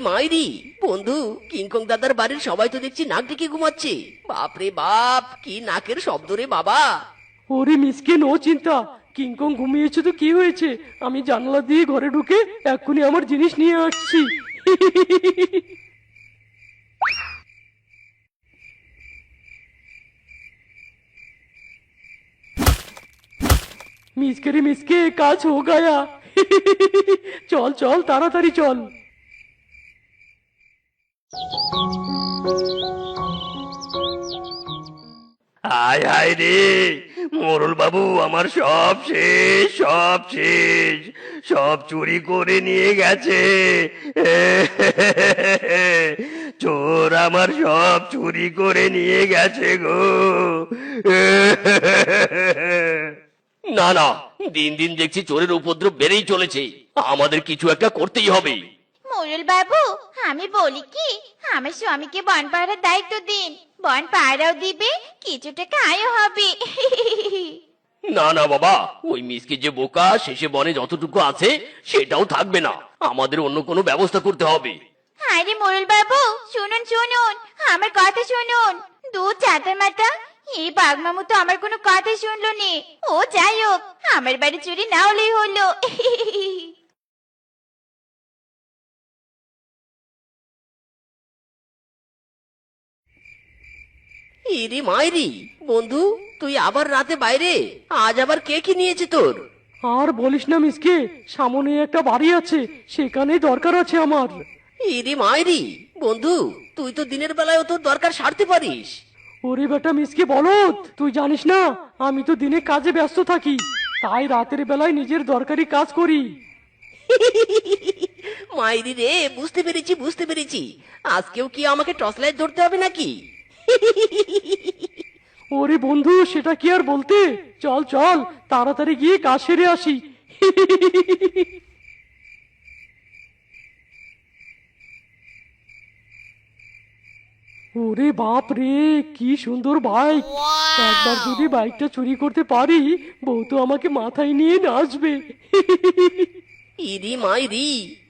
মাইরি বন্ধু, কিংকং দাদার বাড়ির সবাই তো দেখছি নাক ডেকে ঘুমাচ্ছে। বাপরে বাপ, কি নাকের শব্দ রে বাবা। ওরে মিসকে, নো চিন্তা, কিংকং ঘুমিয়েছে তো কি হয়েছে, আমি জানলা দিয়ে ঘরে ঢুকে এক্ষুনি আমার জিনিস নিয়ে আসছি। মিসকে রে মিসকে, কাজ হো গায়া। চল চল তাড়াতাড়ি চল। হায় হায় রে মোরল বাবু, আমার সব শেষ, সব শেষ, সব চুরি করে নিয়ে গেছে। চোর আমার সব চুরি করে নিয়ে গেছে গো। না না, দিন দিন দেখছি চোরের উপদ্রব বেড়েই চলেছে। আমাদের কিছু একটা করতেই হবে। মোরল বাবু, আমি বলি কি, আমার স্বামীকে বন পাহারার দায়িত্ব দিন। বন পাহারাও দিবে, কিছু টাকা আয়ও হবে। না না বাবা, ওই মিসকে যে বোকা, শেষে বনে যতটুকু আছে সেটাও থাকবে না। আমাদের অন্য কোনো ব্যবস্থা করতে হবে। আরে মোরল বাবু, শুনুন শুনুন, আমার কথা শুনুন। দু চাতার মাথা, এই বাঘ মামু তো আমার কোনো কথা শুনলো নি। ও যাই হোক, আমার বাড়ি চুরি না হলেই হলো। ইরি মাইরি বন্ধু, তুই আবার রাতে বাইরে? আজ আবার কে কি নিয়েছে তোর? আর বলিস না মিসকে, সামনে একটা বাড়ি আছে, সেখানেই দরকার আছে আমার। ইরি মাইরি বন্ধু, তুই তো দিনের বেলায় তোর দরকার সারতে পারিস। ওরে বেটা মিসকে বলদ, তুই জানিস না আমি তো দিনে কাজে ব্যস্ত থাকি, তাই রাতের বেলায় নিজের দরকারি কাজ করি। মাইরি রে, বুঝতে পেরেছি বুঝতে পেরেছি। আজকেও কি আমাকে টর্চ লাইট ধরতে হবে নাকি? ওরে বন্ধু, সেটা কি আর বলতে, চল চল তাড়াতাড়ি গিয়ে কাজ সেরে আসি। ওরে বাপ রে, কি সুন্দর বাইক! একবার যদি বাইকটা চুরি করতে পারি, বউ তো আমাকে মাথায় নিয়ে নাচবে। ইরি মাইরি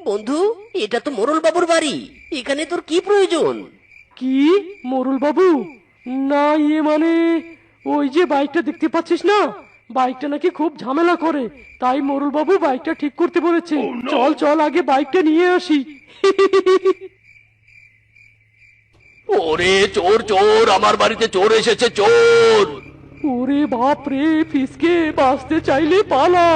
বন্ধু, এটা তো মোরল বাবুর বাড়ি। এখানে তোর কি প্রয়োজন? কি, মোরুল বাবু? না, ইয়ে মানে ওই যে বাইকটা দেখতে পাচ্ছিস না, বাইকটা নাকি খুব ঝামেলা করে, তাই মোরুল বাবু বাইকটা ঠিক করতে বলেছে। চল চল আগে বাইকটা নিয়ে আসি। ওরে চোর চোর, আমার বাড়িতে চোর এসেছে, চোর! ওরে বাপ রে, ফিসকে বাঁচতে চাইলে পালা।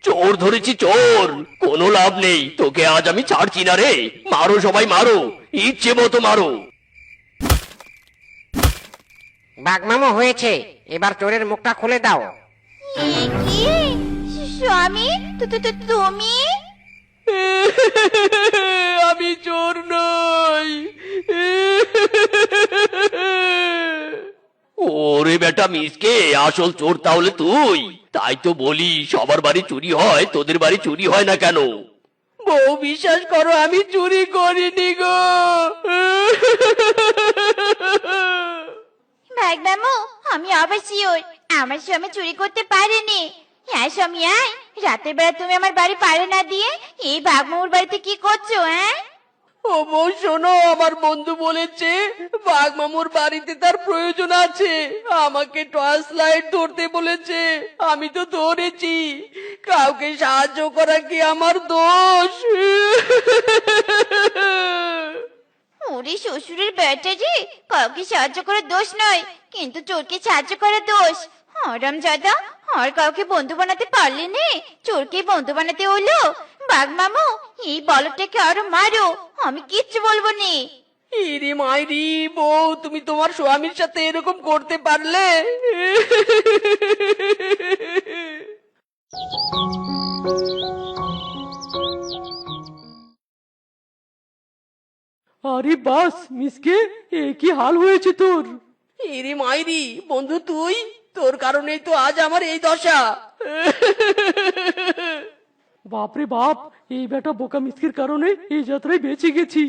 চোর ধরেছি চোর, কোনো লাভ নেই, তোকে আজ আমি ছাড়ছি না রে। মারো সবাই মারো, ইচ্ছে মতো মারো। বাঘমামা হয়েছে, এবার চোরের মুখটা খুলে দাও। এ কি, স্বামী, তুমি? আমি চোর নই। ওরে বেটা মিসকে, আসল চোর তাহলে তুই। তাই তো বলি, সবার বাড়ি চুরি হয়, তোদের বাড়ি চুরি হয় না কেন? বউ, বিশ্বাস করো আমি চুরি করিনি গো। ভাগ মামু, আমি আবার শিওর আমার স্বামী চুরি করতে পারেনি। হ্যাঁ স্বামী, আয়, রাতের বেলা তুমি আমার বাড়ি পাড়ে না দিয়ে এই বাঘ মামুর বাড়িতে কি করছো? হ্যাঁ, ও বউ শোনো, আমার বন্ধু বলেছে বাঘ মামুর বাড়িতে তার প্রয়োজন আছে, আমাকে টর্চ লাইট ধরতে বলেছে। আমি তো ধরেছি। কাউকে সাহায্য করা কি আমার দোষ? ওরে শ্বশুরের বেটা রে, কাউকে সাহায্য করার দোষ নয়, কিন্তু চোরকে সাহায্য করার দোষ। হরাম জাদা, আর কাউকে বন্ধু বানাতে পারলে নে, চোরকে বন্ধু বানাতে হলো। বাঘ মামু, এই বলটাকে আরো মারো, আমি কিচ্ছু বলবো নি। ইরে মাইরি বউ, তুমি তোমার স্বামীর সাথে এরকম করতে পারলে? আরে বাস মিসকে, এ কি হাল হয়েছে তোর? ইরে মাইরি বন্ধু, তুই, তোর কারণেই তো আজ আমার এই দশা। বাপরে বাপ, এই বেটা বোকা মিসকের কারণে এই যাত্রায় বেঁচে গেছি।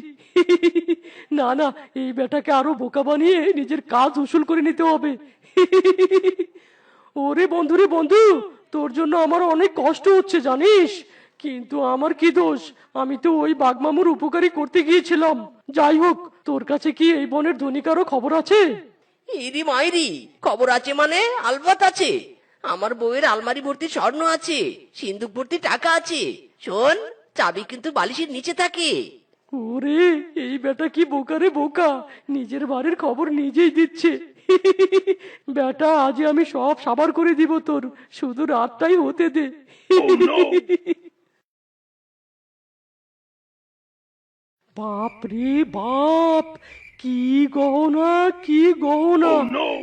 না না, এই বেটাকে আরো বোকা বানিয়ে নিজের কাজ উসুল করে নিতে হবে। ওরে বন্ধু রে বন্ধু, তোর জন্য আমার অনেক কষ্ট হচ্ছে জানিস, কিন্তু আমার কি দোষ? আমি তো ওই বাঘমামুর উপকারী করতে গিয়েছিলাম। যাই হোক, তোর কাছে কি এই বনের ধনী কারো খবর আছে? ইরি মাইরি, খবর আছে মানে আলবাত আছে। আমার বউয়ের আলমারি ভর্তি স্বর্ণ আছে, সিন্দুক ভর্তি টাকা আছে। শোন, চাবি কিন্তু বালিশের নিচে থাকে। ওরে, এই বেটা কি বোকা রে বোকা, নিজের বাড়ির খবর নিজেই দিচ্ছে। বেটা, আজ আমি সব সাবার করে দিব তোর, শুধু রাতটাই হতে দে। বাপ রে বাপ, কি গহনা কি গহনা!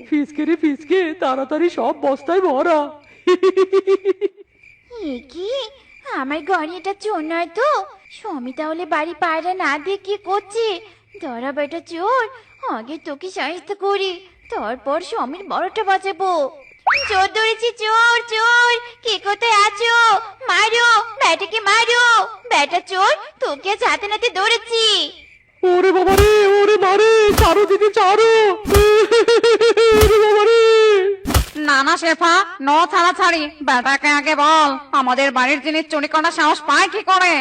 ফিসকে রে ফিসকে, তাড়াতাড়ি সব বস্তায় ভরা। এ কি, আমার ঘরে এটা চোর নয় তো? স্বামী তাহলে বাড়ি পায়রা না দিয়ে কি করছে? ধরা বেটা চোর, আগে তোকে সাহায্য করি, তারপর স্বামীর বড়টা বাজাবো। চোর ধরেছি, চোর চোর, কে কোথায় আছো? মারো বেটাকে, মারো বেটা চোর, তোকে আজ হাতে নাতে ধরেছি। ওরে বাবা রে, ওরে মারে, চারো দিদি চারো। ওরে বাবা রে! না না শেফা, নো ছাড়াছাড়ি, বেটাকে আগে বল আমাদের বাড়ির জিনিস চুরি করার সাহস পায় কি করে?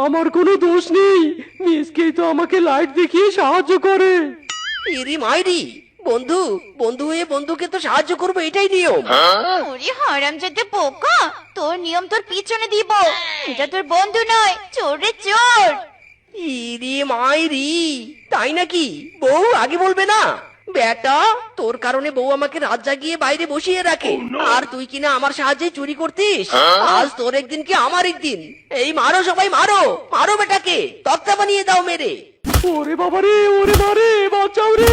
আমার কোনো দোষ নেই, মিসকেই তো আমাকে লাইট দেখিয়ে সাহায্য করে। ইরি মাইরি, বন্ধু বন্ধু হয়ে বন্ধুকে তো সাহায্য করবো, এটাই নিয়ম। ওরে হারামজাদা বোকা, তোর নিয়ম তোর পিছনে দিব। এটা তোর বন্ধু নয়, চোর রে চোর। ইরি মাইরি, তাই নাকি? বউ আগে বলবে না? বেটা, তোর কারণে বউ আমাকে রাত জাগিয়ে বাইরে বসিয়ে রাখে, আর তুই কিনা আমার সাহায্যে চুরি করতিস। আজ তোর একদিন কি আমার একদিন। এই মারো সবাই, মারো মারো বেটাকে, তক্তা বানিয়ে দাও মেরে। ওরে বাবা রে, ওরে মারে, বাঁচাও রে!